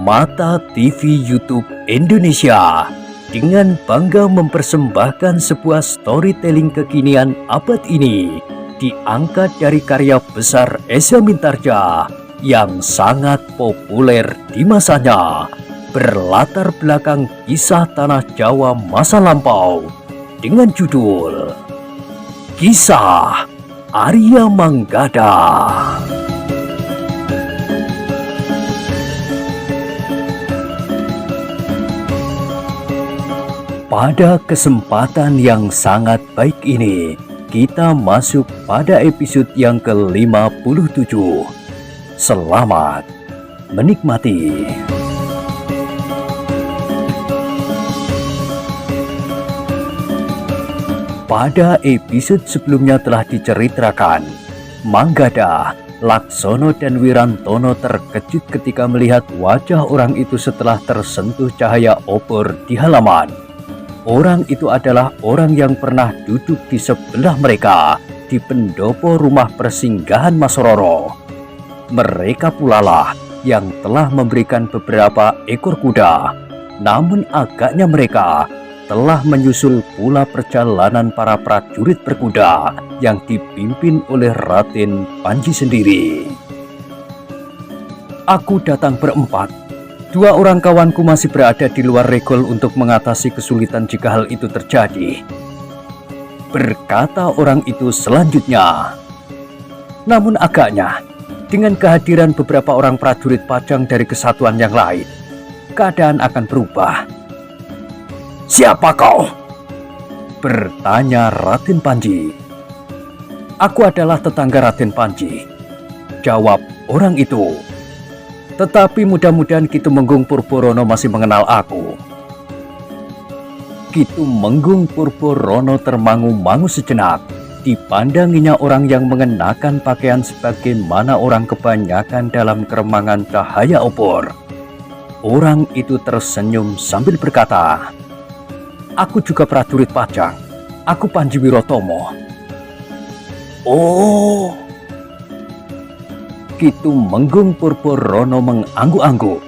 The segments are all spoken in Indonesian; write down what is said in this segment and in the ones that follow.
Permata TV YouTube Indonesia dengan bangga mempersembahkan sebuah storytelling kekinian abad ini diangkat dari karya besar Esa Mintarja yang sangat populer di masanya, berlatar belakang kisah tanah Jawa masa lampau dengan judul Kisah Arya Manggada. Pada kesempatan yang sangat baik ini, kita masuk pada episode yang ke-57. Selamat menikmati. Pada episode sebelumnya telah diceritakan, Manggada, Laksono dan Wirantono terkejut ketika melihat wajah orang itu setelah tersentuh cahaya obor di halaman. Orang itu adalah orang yang pernah duduk di sebelah mereka di pendopo rumah persinggahan Mas Roro. Mereka pula lah yang telah memberikan beberapa ekor kuda. Namun agaknya mereka telah menyusul pula perjalanan para prajurit berkuda yang dipimpin oleh Raden Panji sendiri. Aku datang berempat. Dua orang kawanku masih berada di luar regol untuk mengatasi kesulitan jika hal itu terjadi, berkata orang itu selanjutnya. Namun agaknya, dengan kehadiran beberapa orang prajurit Pajang dari kesatuan yang lain, keadaan akan berubah. Siapa kau? Bertanya Raden Panji. Aku adalah tetangga Raden Panji, jawab orang itu. Tetapi mudah-mudahan Ki Tumenggung Purborono masih mengenal aku. Ki Tumenggung Purborono termangu-mangu sejenak. Dipandanginya orang yang mengenakan pakaian sebagaimana orang kebanyakan dalam keremangan cahaya obor. Orang itu tersenyum sambil berkata, aku juga prajurit Pajang. Aku Panji Wirotomo. Oh, Ki Tumenggung Purborono mengangguk-angguk.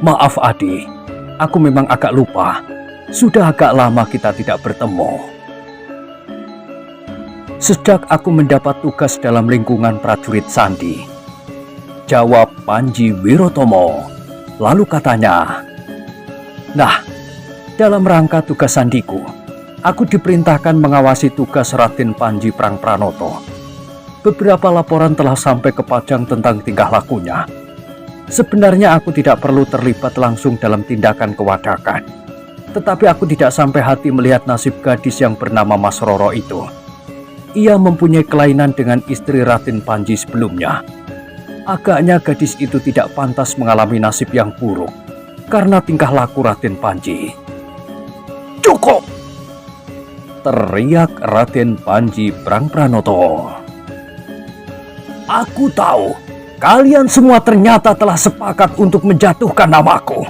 Maaf Adi, aku memang agak lupa. Sudah agak lama kita tidak bertemu. Sejak aku mendapat tugas dalam lingkungan prajurit Sandi, jawab Panji Wirotomo. Lalu katanya, nah, dalam rangka tugas sandiku, aku diperintahkan mengawasi tugas Raden Panji Prangpranoto. Beberapa laporan telah sampai ke Pajang tentang tingkah lakunya. Sebenarnya aku tidak perlu terlibat langsung dalam tindakan kewadakan. Tetapi aku tidak sampai hati melihat nasib gadis yang bernama Mas Roro itu. Ia mempunyai kelainan dengan istri Raden Panji sebelumnya. Agaknya gadis itu tidak pantas mengalami nasib yang buruk karena tingkah laku Raden Panji. Cukup! Teriak Raden Panji Prangpranoto. Aku tahu, kalian semua ternyata telah sepakat untuk menjatuhkan namaku.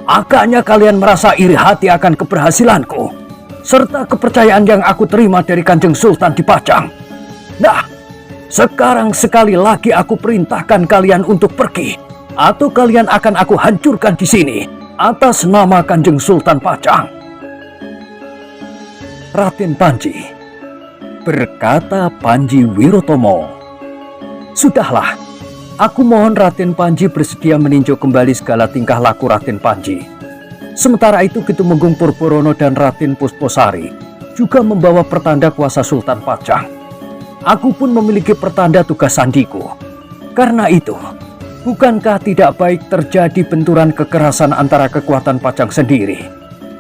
Agaknya kalian merasa iri hati akan keberhasilanku, serta kepercayaan yang aku terima dari Kanjeng Sultan di Pajang. Nah, sekarang sekali lagi aku perintahkan kalian untuk pergi, atau kalian akan aku hancurkan di sini, atas nama Kanjeng Sultan Pajang. Raden Panji, berkata Panji Wirotomo. Sudahlah, aku mohon Raden Panji bersedia meninjau kembali segala tingkah laku Raden Panji. Sementara itu Ki Tumenggung Purborono dan Raden Pusposari juga membawa pertanda kuasa Sultan Pajang. Aku pun memiliki pertanda tugas sandiku. Karena itu, bukankah tidak baik terjadi benturan kekerasan antara kekuatan Pajang sendiri,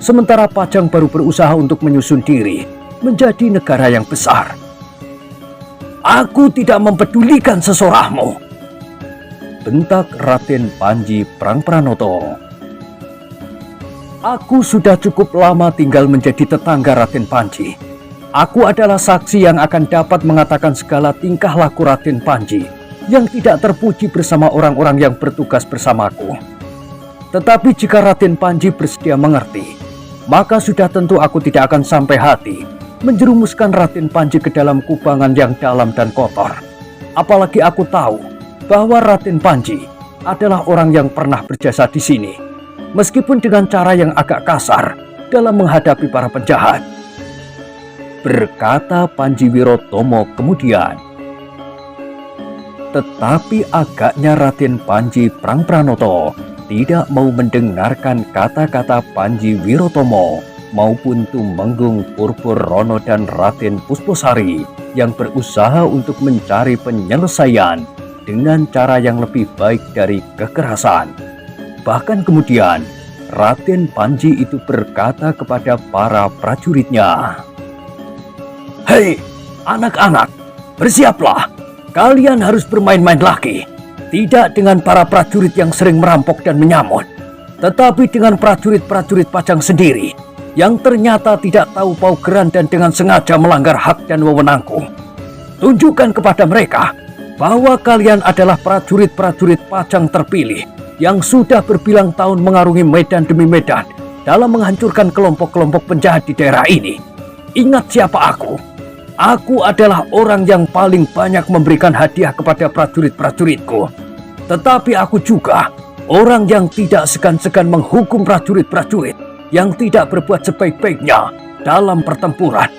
sementara Pajang baru berusaha untuk menyusun diri menjadi negara yang besar? Aku tidak mempedulikan sesorahmu, bentak Raden Panji Prangpranoto. Aku sudah cukup lama tinggal menjadi tetangga Raden Panji. Aku adalah saksi yang akan dapat mengatakan segala tingkah laku Raden Panji yang tidak terpuji bersama orang-orang yang bertugas bersamaku. Tetapi jika Raden Panji bersedia mengerti, maka sudah tentu aku tidak akan sampai hati menjerumuskan Raden Panji ke dalam kubangan yang dalam dan kotor. Apalagi aku tahu bahwa Raden Panji adalah orang yang pernah berjasa di sini, meskipun dengan cara yang agak kasar dalam menghadapi para penjahat," berkata Panji Wirotomo kemudian. Tetapi agaknya Raden Panji Prangpranoto tidak mau mendengarkan kata-kata Panji Wirotomo maupun Tumenggung Purpurono dan Raden Pusposari yang berusaha untuk mencari penyelesaian dengan cara yang lebih baik dari kekerasan. Bahkan kemudian Raden Panji itu berkata kepada para prajuritnya, "Hei anak-anak, bersiaplah. Kalian harus bermain-main lagi. Tidak dengan para prajurit yang sering merampok dan menyamut, tetapi dengan prajurit-prajurit Pajang sendiri yang ternyata tidak tahu paugeran dan dengan sengaja melanggar hak dan wewenangku. Tunjukkan kepada mereka bahwa kalian adalah prajurit-prajurit Pajang terpilih yang sudah berbilang tahun mengarungi medan demi medan dalam menghancurkan kelompok-kelompok penjahat di daerah ini. Ingat siapa aku. Aku adalah orang yang paling banyak memberikan hadiah kepada prajurit-prajuritku. Tetapi aku juga orang yang tidak segan-segan menghukum prajurit-prajurit yang tidak berbuat sebaik-baiknya dalam pertempuran,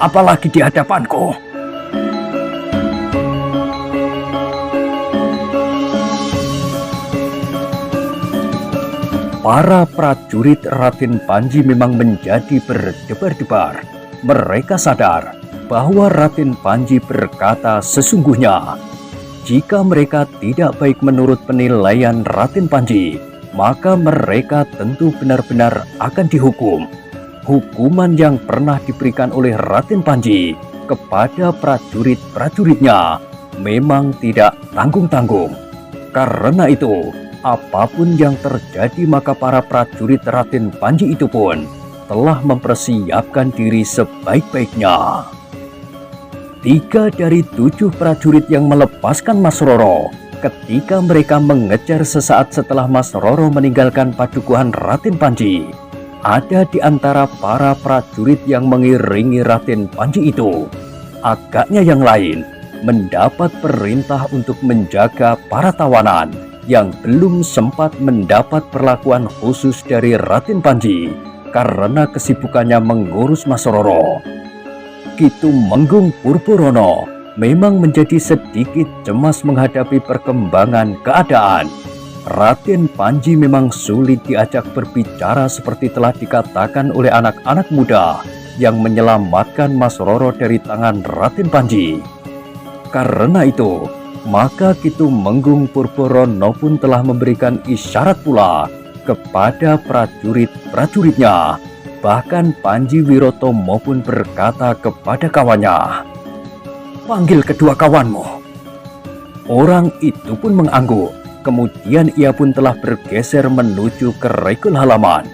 apalagi di hadapanku." Para prajurit Raden Panji memang menjadi berdebar-debar. Mereka sadar bahwa Raden Panji berkata sesungguhnya. Jika mereka tidak baik menurut penilaian Raden Panji, maka mereka tentu benar-benar akan dihukum. Hukuman yang pernah diberikan oleh Raden Panji kepada prajurit-prajuritnya memang tidak tanggung-tanggung. Karena itu, apapun yang terjadi maka para prajurit Raden Panji itu pun telah mempersiapkan diri sebaik-baiknya. 3 dari 7 prajurit yang melepaskan Mas Roro ketika mereka mengejar sesaat setelah Mas Roro meninggalkan padukuhan Raden Panji. Ada di antara para prajurit yang mengiringi Raden Panji itu. Agaknya yang lain mendapat perintah untuk menjaga para tawanan yang belum sempat mendapat perlakuan khusus dari Raden Panji karena kesibukannya mengurus Mas Roro. Ki Tumenggung Purpurono memang menjadi sedikit cemas menghadapi perkembangan keadaan. Raden Panji memang sulit diajak berbicara seperti telah dikatakan oleh anak-anak muda yang menyelamatkan Mas Roro dari tangan Raden Panji. Karena itu, maka Ki Tumenggung Purpurono pun telah memberikan isyarat pula kepada prajurit-prajuritnya. Bahkan Panji Wirotomo pun berkata kepada kawannya, "Panggil kedua kawanmu." Orang itu pun mengangguk. Kemudian ia pun telah bergeser menuju ke regel halaman.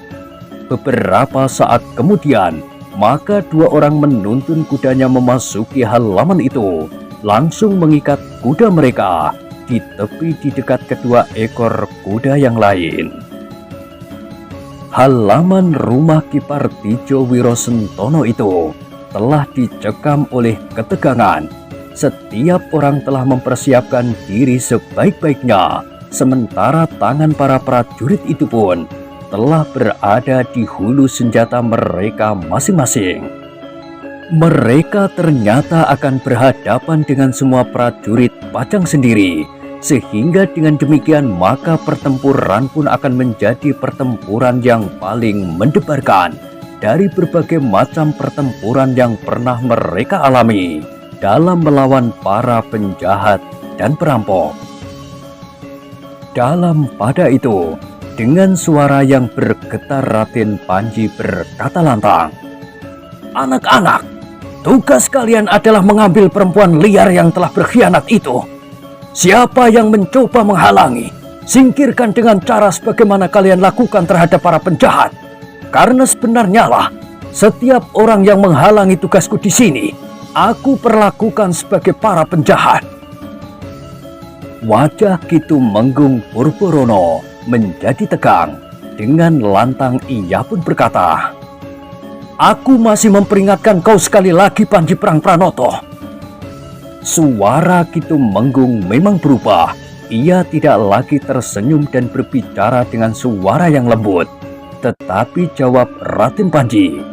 Beberapa saat kemudian, maka 2 orang menuntun kudanya memasuki halaman itu, langsung mengikat kuda mereka di tepi di dekat kedua ekor kuda yang lain. Halaman rumah Ki Partijo Wirosentono itu telah dicekam oleh ketegangan. Setiap orang telah mempersiapkan diri sebaik-baiknya, sementara tangan para prajurit itu pun telah berada di hulu senjata mereka masing-masing. Mereka ternyata akan berhadapan dengan semua prajurit Pajang sendiri, sehingga dengan demikian maka pertempuran pun akan menjadi pertempuran yang paling mendebarkan dari berbagai macam pertempuran yang pernah mereka alami dalam melawan para penjahat dan perampok. Dalam pada itu, dengan suara yang bergetar Raden Panji berkata lantang, "Anak-anak, tugas kalian adalah mengambil perempuan liar yang telah berkhianat itu. Siapa yang mencoba menghalangi, singkirkan dengan cara sebagaimana kalian lakukan terhadap para penjahat. Karena sebenarnya lah, setiap orang yang menghalangi tugasku di sini, aku perlakukan sebagai para penjahat." Wajah Ki Tumenggung Purpurono menjadi tegang. Dengan lantang ia pun berkata, "Aku masih memperingatkan kau sekali lagi, Panji Prangpranoto." Suara Ki Tumenggung memang berubah. Ia tidak lagi tersenyum dan berbicara dengan suara yang lembut, tetapi jawab Raden Panji.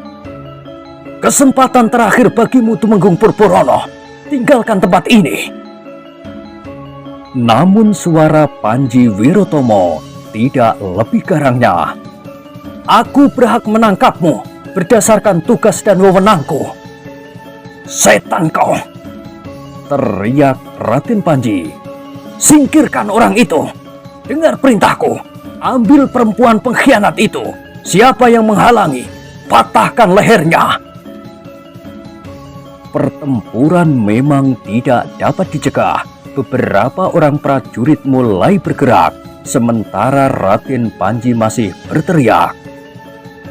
"Kesempatan terakhir bagimu, Tumenggung Purborono. Tinggalkan tempat ini." Namun suara Panji Wirotomo tidak lebih garangnya. "Aku berhak menangkapmu berdasarkan tugas dan wewenangku." "Setan kau!" teriak Raden Panji. "Singkirkan orang itu. Dengar perintahku. Ambil perempuan pengkhianat itu. Siapa yang menghalangi, patahkan lehernya." Pertempuran memang tidak dapat dicegah. Beberapa orang prajurit mulai bergerak, sementara Raden Panji masih berteriak.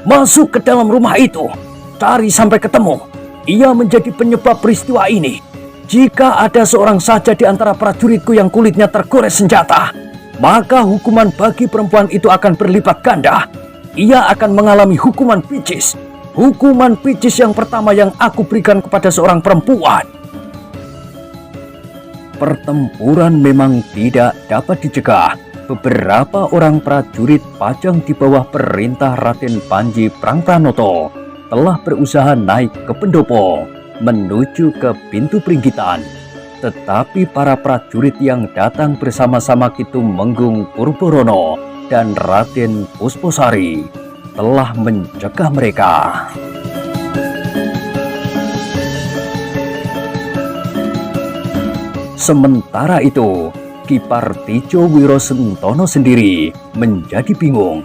"Masuk ke dalam rumah itu. Cari sampai ketemu. Ia menjadi penyebab peristiwa ini. Jika ada seorang saja di antara prajuritku yang kulitnya tergores senjata, maka hukuman bagi perempuan itu akan berlipat ganda. Ia akan mengalami hukuman picis. Hukuman picis yang pertama yang aku berikan kepada seorang perempuan." Pertempuran memang tidak dapat dicegah. Beberapa orang prajurit Pajang di bawah perintah Raden Panji Prangpranoto telah berusaha naik ke pendopo menuju ke pintu Pringgitan. Tetapi para prajurit yang datang bersama-sama Ki Tumenggung Purborono dan Raden Pusposari telah mencegah mereka. Sementara itu, Ki Partijo Wirosentono sendiri menjadi bingung.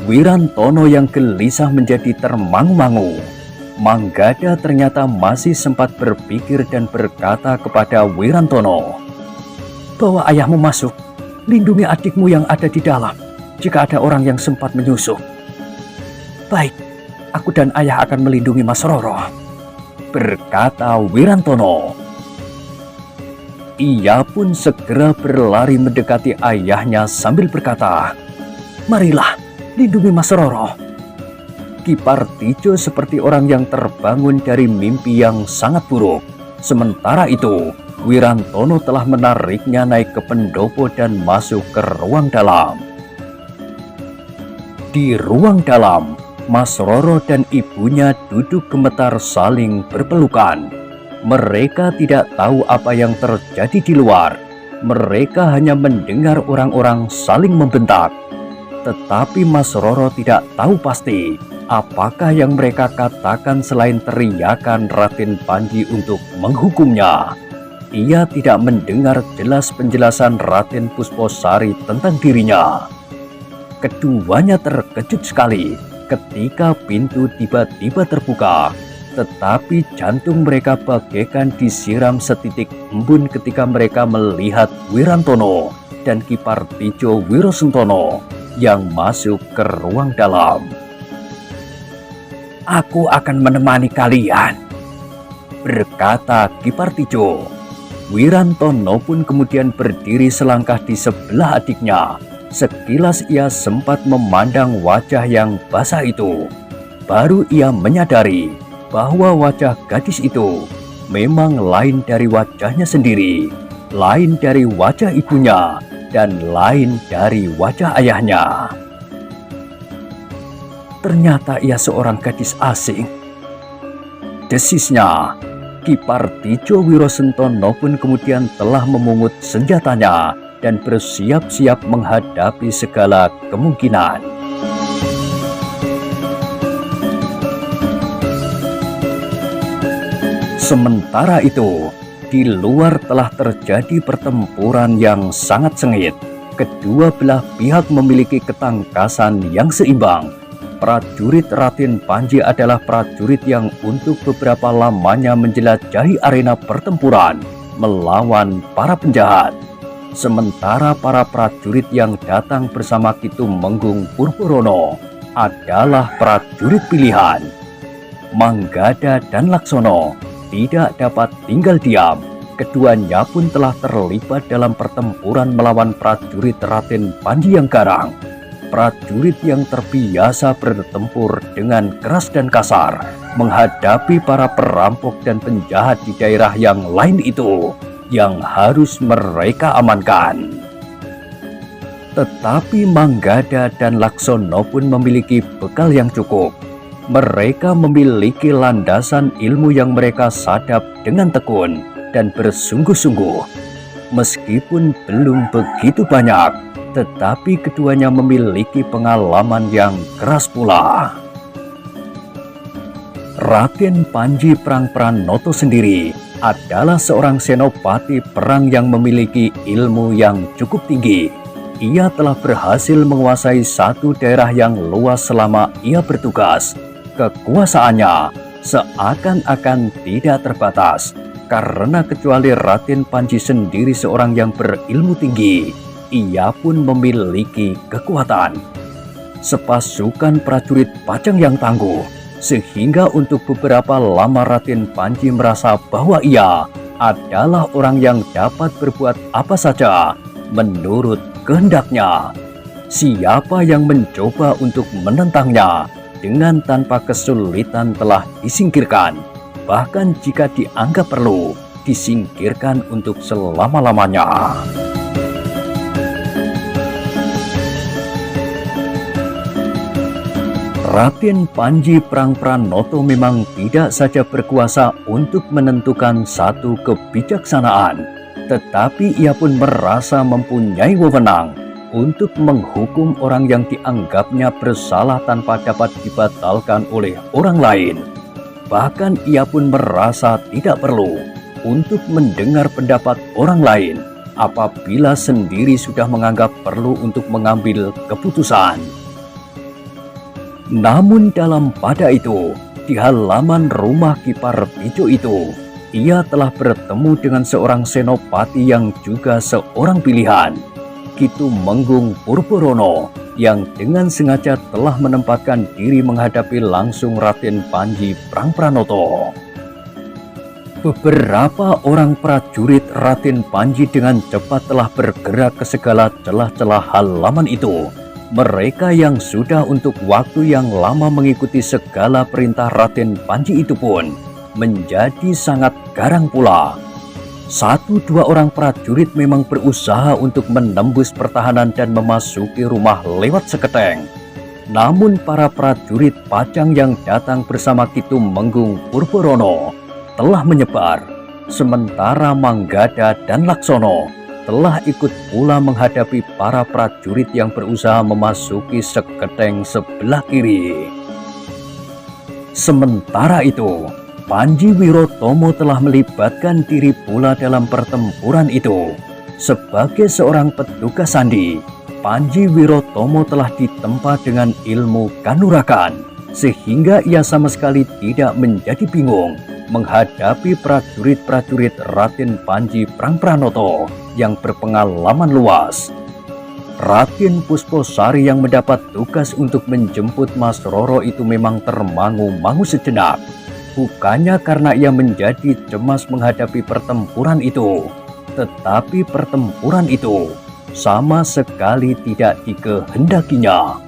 Wirantono yang gelisah menjadi termangu-mangu. Manggada ternyata masih sempat berpikir dan berkata kepada Wirantono, "Bawa ayahmu masuk, lindungi adikmu yang ada di dalam jika ada orang yang sempat menyusup." "Baik, aku dan ayah akan melindungi Mas Roro," berkata Wirantono. Ia pun segera berlari mendekati ayahnya sambil berkata, "Marilah, lindungi Mas Roro." Ki Partijo seperti orang yang terbangun dari mimpi yang sangat buruk. Sementara itu, Wirantono telah menariknya naik ke pendopo dan masuk ke ruang dalam. Di ruang dalam, Mas Roro dan ibunya duduk gemetar saling berpelukan. Mereka tidak tahu apa yang terjadi di luar. Mereka hanya mendengar orang-orang saling membentak. Tetapi Mas Roro tidak tahu pasti apakah yang mereka katakan selain teriakan Raden Panji untuk menghukumnya. Ia tidak mendengar jelas penjelasan Raden Pusposari tentang dirinya. Keduanya terkejut sekali ketika pintu tiba-tiba terbuka. Tetapi jantung mereka bagaikan disiram setitik embun ketika mereka melihat Wirantono dan Ki Partijo Wirosentono yang masuk ke ruang dalam. "Aku akan menemani kalian," berkata Ki Partijo. Wirantono pun kemudian berdiri selangkah di sebelah adiknya. Sekilas ia sempat memandang wajah yang basah itu. Baru ia menyadari bahwa wajah gadis itu memang lain dari wajahnya sendiri, lain dari wajah ibunya, dan lain dari wajah ayahnya. Ternyata ia seorang gadis asing, desisnya. Ki Partijo Wirosentono pun kemudian telah memungut senjatanya dan bersiap-siap menghadapi segala kemungkinan. Sementara itu, di luar telah terjadi pertempuran yang sangat sengit. Kedua belah pihak memiliki ketangkasan yang seimbang. Prajurit Raden Panji adalah prajurit yang untuk beberapa lamanya menjelajahi arena pertempuran melawan para penjahat. Sementara para prajurit yang datang bersama Ki Tumenggung Purborono adalah prajurit pilihan. Manggada dan Laksono tidak dapat tinggal diam. Keduanya pun telah terlibat dalam pertempuran melawan prajurit Raden Panji yang garang. Prajurit yang terbiasa bertempur dengan keras dan kasar menghadapi para perampok dan penjahat di daerah yang lain itu yang harus mereka amankan. Tetapi Manggada dan Laksono pun memiliki bekal yang cukup. Mereka memiliki landasan ilmu yang mereka sadap dengan tekun dan bersungguh-sungguh. Meskipun belum begitu banyak, tetapi keduanya memiliki pengalaman yang keras pula. Raden Panji Prangpranoto sendiri adalah seorang senopati perang yang memiliki ilmu yang cukup tinggi. Ia telah berhasil menguasai satu daerah yang luas selama ia bertugas. Kekuasaannya seakan-akan tidak terbatas, karena kecuali Raden Panji sendiri seorang yang berilmu tinggi, ia pun memiliki kekuatan. Sepasukan prajurit Pajang yang tangguh, sehingga untuk beberapa lama Raden Panji merasa bahwa ia adalah orang yang dapat berbuat apa saja menurut kehendaknya. Siapa yang mencoba untuk menentangnya dengan tanpa kesulitan telah disingkirkan, bahkan jika dianggap perlu, disingkirkan untuk selama-lamanya. Raden Panji Prangpranoto memang tidak saja berkuasa untuk menentukan satu kebijaksanaan, tetapi ia pun merasa mempunyai wewenang untuk menghukum orang yang dianggapnya bersalah tanpa dapat dibatalkan oleh orang lain. Bahkan ia pun merasa tidak perlu untuk mendengar pendapat orang lain apabila sendiri sudah menganggap perlu untuk mengambil keputusan. Namun pada itu, di halaman rumah Ki Partejo itu, ia telah bertemu dengan seorang senopati yang juga seorang pilihan, Ki Tumenggung Purbarono, yang dengan sengaja telah menempatkan diri menghadapi langsung Raden Panji Prangpranoto. Beberapa orang prajurit Raden Panji dengan cepat telah bergerak ke segala celah-celah halaman itu. Mereka yang sudah untuk waktu yang lama mengikuti segala perintah Raden Panji itu pun menjadi sangat garang pula. Satu dua orang prajurit memang berusaha untuk menembus pertahanan dan memasuki rumah lewat seketeng. Namun para prajurit Pajang yang datang bersama Ki Tumenggung Purbarono telah menyebar, sementara Manggada dan Laksono telah ikut pula menghadapi para prajurit yang berusaha memasuki seketeng sebelah kiri. Sementara itu, Panji Wirotomo telah melibatkan diri pula dalam pertempuran itu. Sebagai seorang petugas sandi, Panji Wirotomo telah ditempa dengan ilmu kanuragan, sehingga ia sama sekali tidak menjadi bingung menghadapi prajurit-prajurit Raden Panji Prangpranoto yang berpengalaman luas. Raden Pusposari yang mendapat tugas untuk menjemput Mas Roro itu memang termangu-mangu sejenak. Bukannya karena ia menjadi cemas menghadapi pertempuran itu, tetapi pertempuran itu sama sekali tidak dikehendakinya.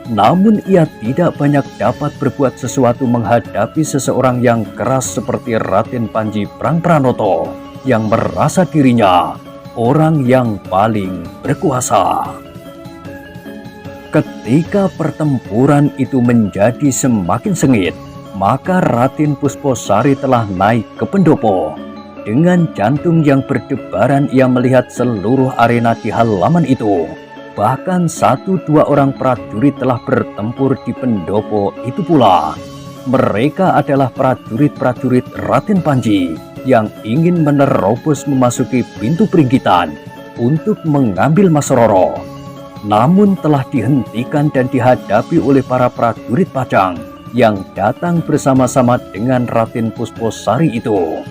Namun ia tidak banyak dapat berbuat sesuatu menghadapi seseorang yang keras seperti Raden Panji Prangpranoto yang merasa dirinya orang yang paling berkuasa. Ketika pertempuran itu menjadi semakin sengit, maka Raden Pusposari telah naik ke pendopo. Dengan jantung yang berdebaran ia melihat seluruh arena di halaman itu. Bahkan satu dua orang prajurit telah bertempur di pendopo itu pula. Mereka adalah prajurit-prajurit Raden Panji yang ingin menerobos memasuki pintu peringgitan untuk mengambil Mas Roro. Namun telah dihentikan dan dihadapi oleh para prajurit Pajang yang datang bersama-sama dengan Raden Pusposari itu.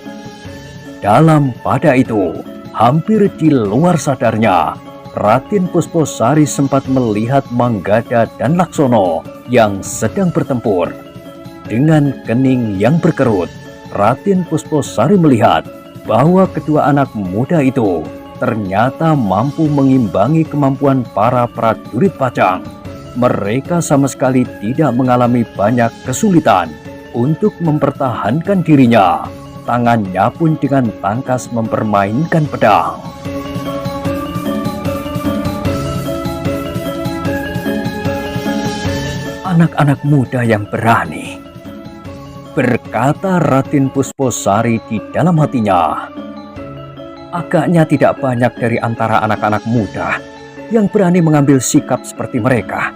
Pada itu, hampir di luar sadarnya, Raden Pusposari sempat melihat Manggada dan Laksono yang sedang bertempur. Dengan kening yang berkerut, Raden Pusposari melihat bahwa kedua anak muda itu ternyata mampu mengimbangi kemampuan para prajurit Pajang. Mereka sama sekali tidak mengalami banyak kesulitan untuk mempertahankan dirinya. Tangannya pun dengan tangkas mempermainkan pedang. anak-anak muda yang berani, berkata Raden Pusposari di dalam hatinya. Agaknya tidak banyak dari antara anak-anak muda yang berani mengambil sikap seperti mereka.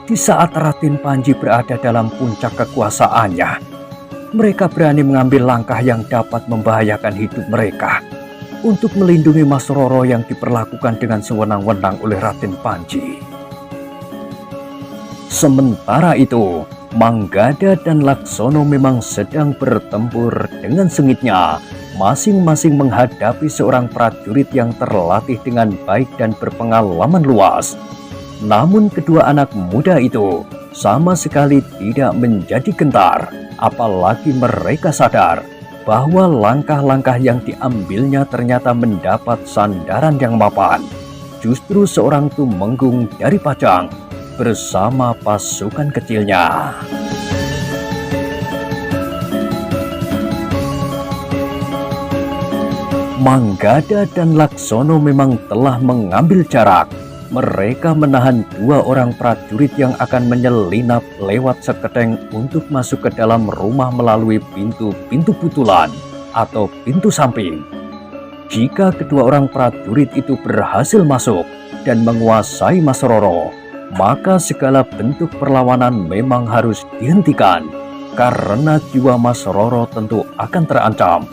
Di saat Raden Panji berada dalam puncak kekuasaannya, mereka berani mengambil langkah yang dapat membahayakan hidup mereka untuk melindungi Mas Roro yang diperlakukan dengan sewenang-wenang oleh Raden Panji. Sementara itu, Manggada dan Laksono memang sedang bertempur dengan sengitnya, masing-masing menghadapi seorang prajurit yang terlatih dengan baik dan berpengalaman luas. Namun kedua anak muda itu sama sekali tidak menjadi gentar, apalagi mereka sadar bahwa langkah-langkah yang diambilnya ternyata mendapat sandaran yang mapan. Justru seorang Tumenggung dari Pajang bersama pasukan kecilnya. Manggada dan Laksono memang telah mengambil jarak. Mereka menahan dua orang prajurit yang akan menyelinap lewat sekedeng untuk masuk ke dalam rumah melalui pintu-pintu putulan atau pintu samping. Jika kedua orang prajurit itu berhasil masuk dan menguasai Mas Roro, maka segala bentuk perlawanan memang harus dihentikan, karena jiwa Mas Roro tentu akan terancam.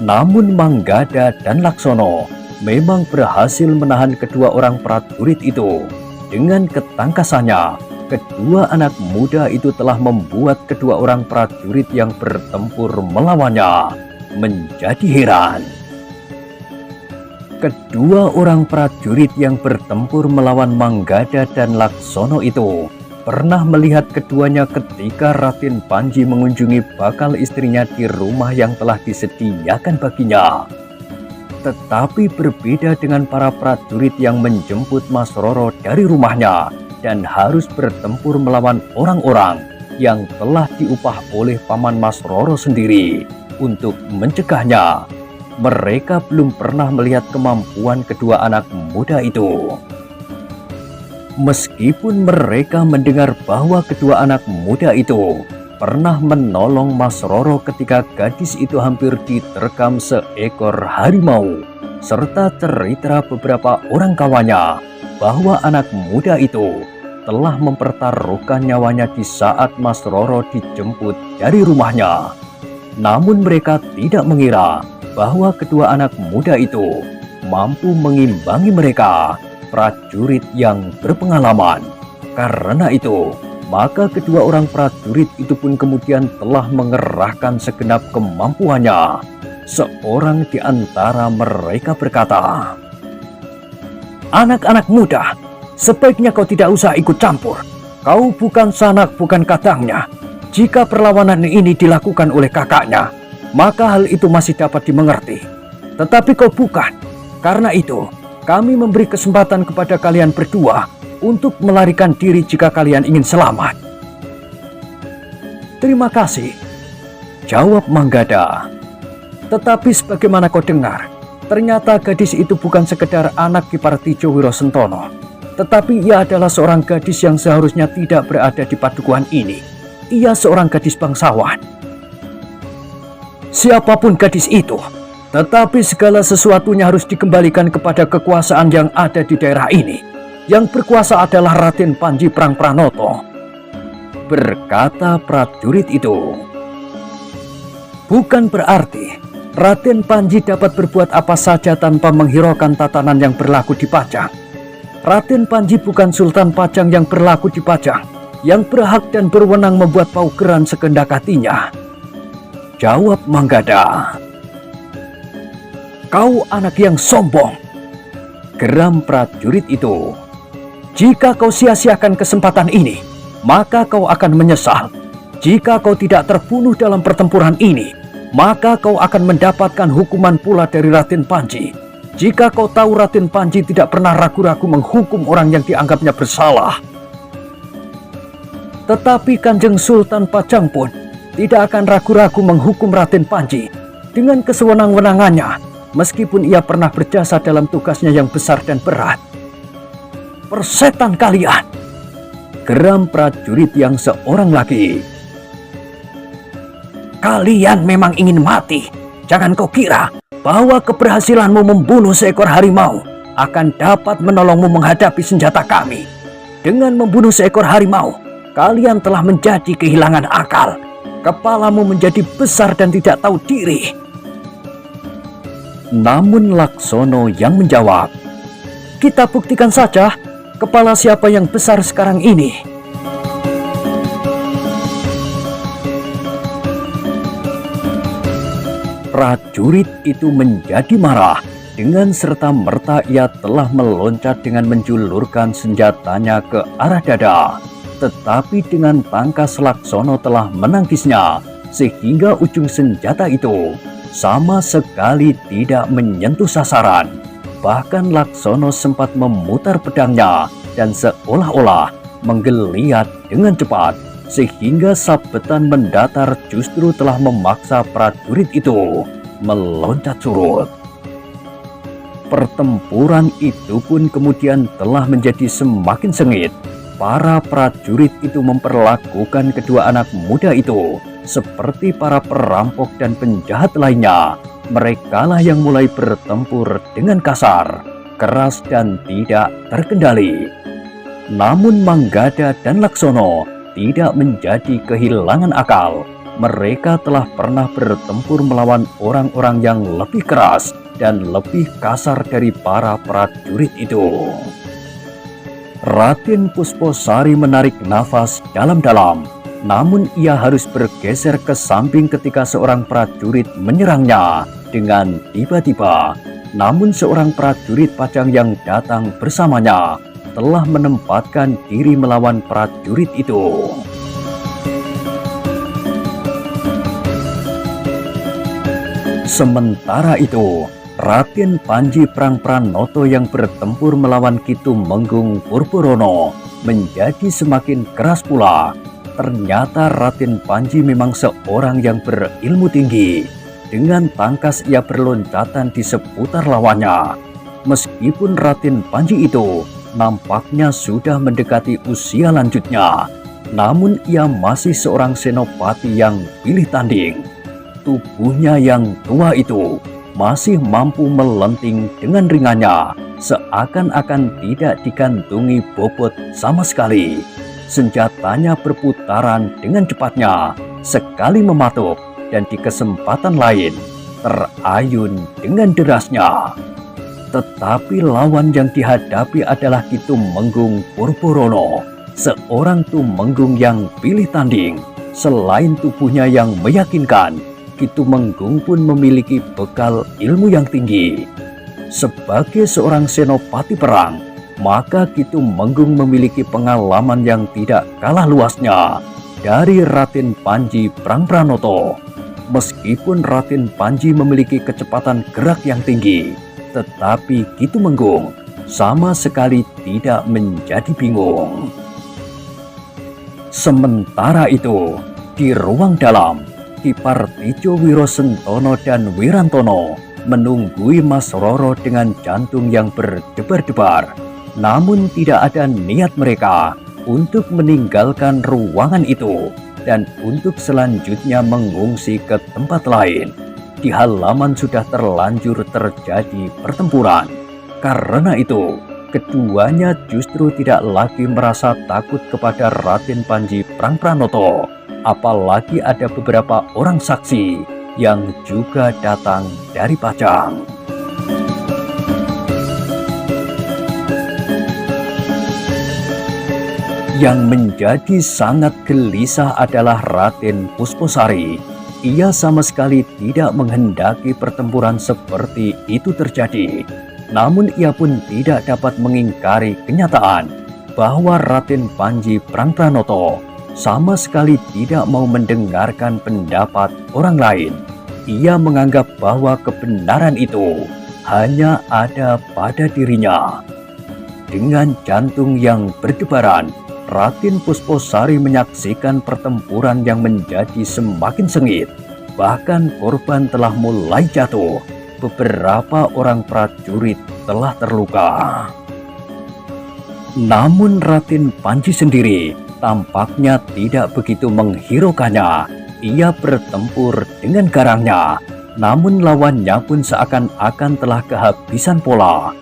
Namun Manggada dan Laksono memang berhasil menahan kedua orang prajurit itu. Dengan ketangkasannya, kedua anak muda itu telah membuat kedua orang prajurit yang bertempur melawannya menjadi heran. Kedua orang prajurit yang bertempur melawan Manggada dan Laksono itu pernah melihat keduanya ketika Raden Panji mengunjungi bakal istrinya di rumah yang telah disediakan baginya. Tetapi berbeda dengan para prajurit yang menjemput Mas Roro dari rumahnya dan harus bertempur melawan orang-orang yang telah diupah oleh paman Mas Roro sendiri untuk mencegahnya. Mereka belum pernah melihat kemampuan kedua anak muda itu. Meskipun mereka mendengar bahwa kedua anak muda itu pernah menolong Mas Roro ketika gadis itu hampir diterkam seekor harimau, serta cerita beberapa orang kawannya bahwa anak muda itu telah mempertaruhkan nyawanya di saat Mas Roro dijemput dari rumahnya. Namun mereka tidak mengira bahwa kedua anak muda itu mampu mengimbangi mereka, prajurit yang berpengalaman. Karena itu, maka kedua orang prajurit itu pun kemudian telah mengerahkan segenap kemampuannya. Seorang di antara mereka berkata, "Anak-anak muda, sebaiknya kau tidak usah ikut campur. Kau bukan sanak, bukan katangnya. Jika perlawanan ini dilakukan oleh kakaknya, maka hal itu masih dapat dimengerti. Tetapi kau bukan. Karena itu, kami memberi kesempatan kepada kalian berdua untuk melarikan diri jika kalian ingin selamat." "Terima kasih," jawab Manggada. "Tetapi sebagaimana kau dengar, ternyata gadis itu bukan sekedar anak Kipartijo Wirosentono, tetapi ia adalah seorang gadis yang seharusnya tidak berada di padukuhan ini. Ia seorang gadis bangsawan." "Siapapun gadis itu, tetapi segala sesuatunya harus dikembalikan kepada kekuasaan yang ada di daerah ini. Yang berkuasa adalah Raden Panji Prangpranoto," berkata prajurit itu. "Bukan berarti Raden Panji dapat berbuat apa saja tanpa menghiraukan tatanan yang berlaku di Pajang. Raden Panji bukan Sultan Pajang yang berlaku di Pajang, yang berhak dan berwenang membuat paugeran sekehendak hatinya," jawab Manggada. "Kau anak yang sombong," geram prajurit itu. "Jika kau sia-siakan kesempatan ini, maka kau akan menyesal. Jika kau tidak terbunuh dalam pertempuran ini, maka kau akan mendapatkan hukuman pula dari Raden Panji. Jika kau tahu Raden Panji tidak pernah ragu-ragu menghukum orang yang dianggapnya bersalah. Tetapi Kanjeng Sultan Pajang pun tidak akan ragu-ragu menghukum Raden Panji dengan kesewenang-wenangannya, meskipun ia pernah berjasa dalam tugasnya yang besar dan berat." "Persetan kalian!" geram prajurit yang seorang lagi. Kalian memang ingin mati. Jangan kau kira bahwa keberhasilanmu membunuh seekor harimau akan dapat menolongmu menghadapi senjata kami. Dengan membunuh seekor harimau, kalian telah menjadi kehilangan akal. Kepalamu menjadi besar dan tidak tahu diri. Namun Laksono yang menjawab, kita buktikan saja kepala siapa yang besar sekarang ini. Prajurit itu menjadi marah. Dengan serta-merta ia telah meloncat dengan menjulurkan senjatanya ke arah dada. Tetapi dengan tangkas Laksono telah menangkisnya, sehingga ujung senjata itu sama sekali tidak menyentuh sasaran. Bahkan Laksono sempat memutar pedangnya dan seolah-olah menggeliat dengan cepat, sehingga sabetan mendatar justru telah memaksa prajurit itu meloncat surut. Pertempuran itu pun kemudian telah menjadi semakin sengit. Para prajurit itu memperlakukan kedua anak muda itu seperti para perampok dan penjahat lainnya. Merekalah yang mulai bertempur dengan kasar, keras dan tidak terkendali. Namun Manggada dan Laksono tidak menjadi kehilangan akal. Mereka telah pernah bertempur melawan orang-orang yang lebih keras dan lebih kasar dari para prajurit itu. Raden Pusposari menarik nafas dalam-dalam, namun ia harus bergeser ke samping ketika seorang prajurit menyerangnya dengan tiba-tiba. Namun seorang prajurit Pajang yang datang bersamanya telah menempatkan diri melawan prajurit itu. Sementara itu, Raden Panji Prangpranoto yang bertempur melawan Ki Tumenggung Purburono menjadi semakin keras pula. Ternyata Raden Panji memang seorang yang berilmu tinggi. Dengan tangkas ia berloncatan di seputar lawannya. Meskipun Raden Panji itu nampaknya sudah mendekati usia lanjutnya, namun ia masih seorang senopati yang pilih tanding. Tubuhnya yang tua itu masih mampu melenting dengan ringannya, seakan-akan tidak digantungi bobot sama sekali. Senjatanya berputaran dengan cepatnya, sekali mematuk dan di kesempatan lain terayun dengan derasnya. Tetapi lawan yang dihadapi adalah Ki Tumenggung Purburono, seorang Tumenggung yang pilih tanding. Selain tubuhnya yang meyakinkan, Ki Tumenggung pun memiliki bekal ilmu yang tinggi. Sebagai seorang senopati perang, maka Ki Tumenggung memiliki pengalaman yang tidak kalah luasnya dari Raden Panji Prangpranoto. Meskipun Raden Panji memiliki kecepatan gerak yang tinggi, tetapi Ki Tumenggung sama sekali tidak menjadi bingung. Sementara itu, di ruang dalam, Ki Partijo Wirosentono dan Wirantono menunggui Mas Roro dengan jantung yang berdebar-debar. Namun tidak ada niat mereka untuk meninggalkan ruangan itu dan untuk selanjutnya mengungsi ke tempat lain. Di halaman sudah terlanjur terjadi pertempuran. Karena itu, keduanya justru tidak lagi merasa takut kepada Raden Panji Prangpranoto. Apalagi ada beberapa orang saksi yang juga datang dari Pajang. Yang menjadi sangat gelisah adalah Raden Pusposari. Ia sama sekali tidak menghendaki pertempuran seperti itu terjadi. Namun ia pun tidak dapat mengingkari kenyataan bahwa Raden Panji Prangpranoto sama sekali tidak mau mendengarkan pendapat orang lain. Ia menganggap bahwa kebenaran itu hanya ada pada dirinya. Dengan jantung yang berdebaran, Raden Pusposari menyaksikan pertempuran yang menjadi semakin sengit. Bahkan korban telah mulai jatuh. Beberapa orang prajurit telah terluka. Namun Raden Panji sendiri tampaknya tidak begitu menghiraukannya. Ia bertempur dengan garangnya, namun lawannya pun seakan-akan telah kehabisan pola.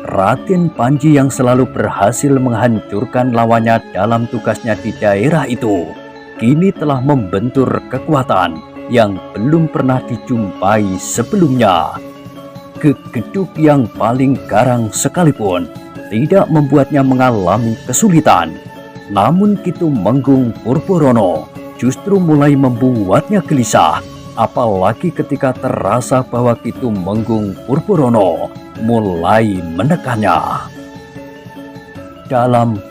Raden Panji yang selalu berhasil menghancurkan lawannya dalam tugasnya di daerah itu, kini telah membentur kekuatan yang belum pernah dijumpai sebelumnya. Gegeduk yang paling garang sekalipun tidak membuatnya mengalami kesulitan. Namun Ki Tumenggung Purborono justru mulai membuatnya gelisah, apalagi ketika terasa bahwa Ki Tumenggung Purborono mulai menekannya.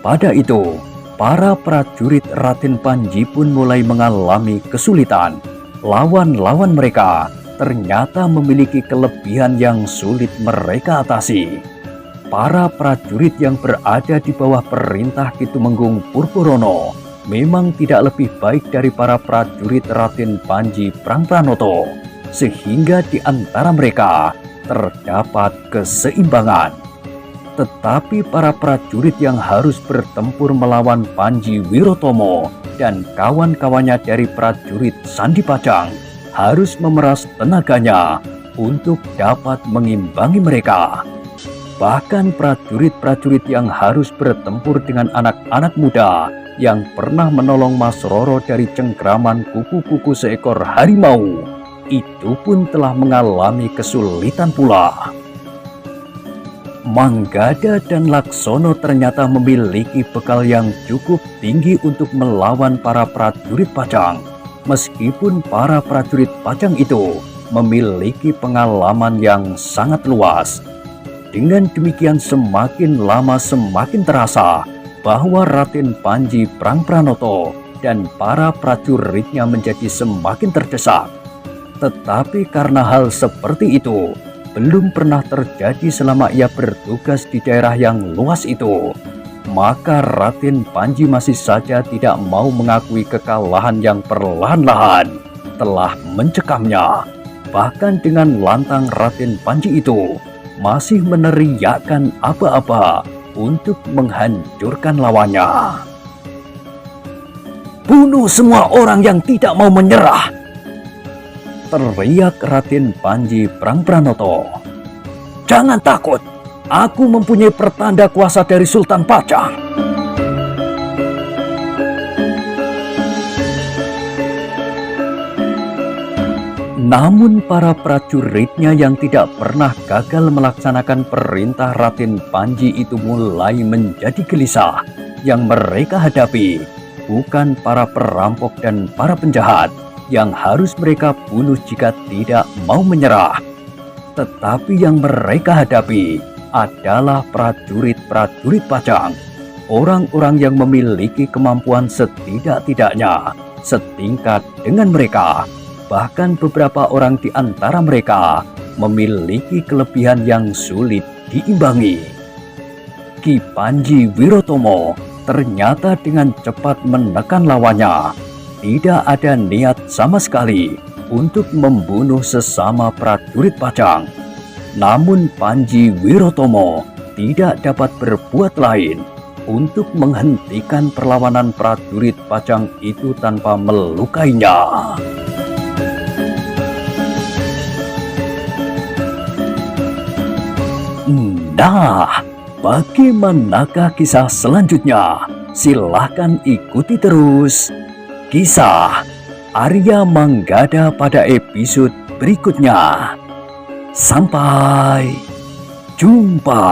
Pada itu, para prajurit Raden Panji pun mulai mengalami kesulitan. Lawan-lawan mereka ternyata memiliki kelebihan yang sulit mereka atasi. Para prajurit yang berada di bawah perintah Ki Tumenggung Purborono memang tidak lebih baik dari para prajurit Raden Panji Prangpranoto, sehingga di antara mereka terdapat keseimbangan. Tetapi para prajurit yang harus bertempur melawan Panji Wirotomo dan kawan-kawannya dari prajurit Sandi Pajang harus memeras tenaganya untuk dapat mengimbangi mereka. Bahkan prajurit-prajurit yang harus bertempur dengan anak-anak muda yang pernah menolong Mas Roro dari cengkraman kuku-kuku seekor harimau, itu pun telah mengalami kesulitan pula. Manggada dan Laksono ternyata memiliki bekal yang cukup tinggi untuk melawan para prajurit Pajang. Meskipun para prajurit Pajang itu memiliki pengalaman yang sangat luas. Dengan demikian semakin lama semakin terasa bahwa Raden Panji Prangpranoto dan para prajuritnya menjadi semakin terdesak. Tetapi karena hal seperti itu belum pernah terjadi selama ia bertugas di daerah yang luas itu, maka Raden Panji masih saja tidak mau mengakui kekalahan yang perlahan-lahan telah mencekamnya. Bahkan dengan lantang Raden Panji itu masih meneriakkan aba-aba untuk menghancurkan lawannya. "Bunuh semua orang yang tidak mau menyerah!" teriak Raden Panji Prangpranoto. "Jangan takut, aku mempunyai pertanda kuasa dari Sultan Pajang." Namun para prajuritnya yang tidak pernah gagal melaksanakan perintah Raden Panji itu mulai menjadi gelisah. Yang mereka hadapi bukan para perampok dan para penjahat yang harus mereka bunuh jika tidak mau menyerah, tetapi yang mereka hadapi adalah prajurit-prajurit Pajang, orang-orang yang memiliki kemampuan setidak-tidaknya setingkat dengan mereka. Bahkan beberapa orang di antara mereka memiliki kelebihan yang sulit diimbangi. Ki Panji Wirotomo ternyata dengan cepat menekan lawannya. Tidak ada niat sama sekali untuk membunuh sesama prajurit Pajang. Namun Panji Wirotomo tidak dapat berbuat lain untuk menghentikan perlawanan prajurit Pajang itu tanpa melukainya. Nah, bagaimanakah kisah selanjutnya? Silahkan ikuti terus kisah Arya Manggada pada episode berikutnya. Sampai jumpa.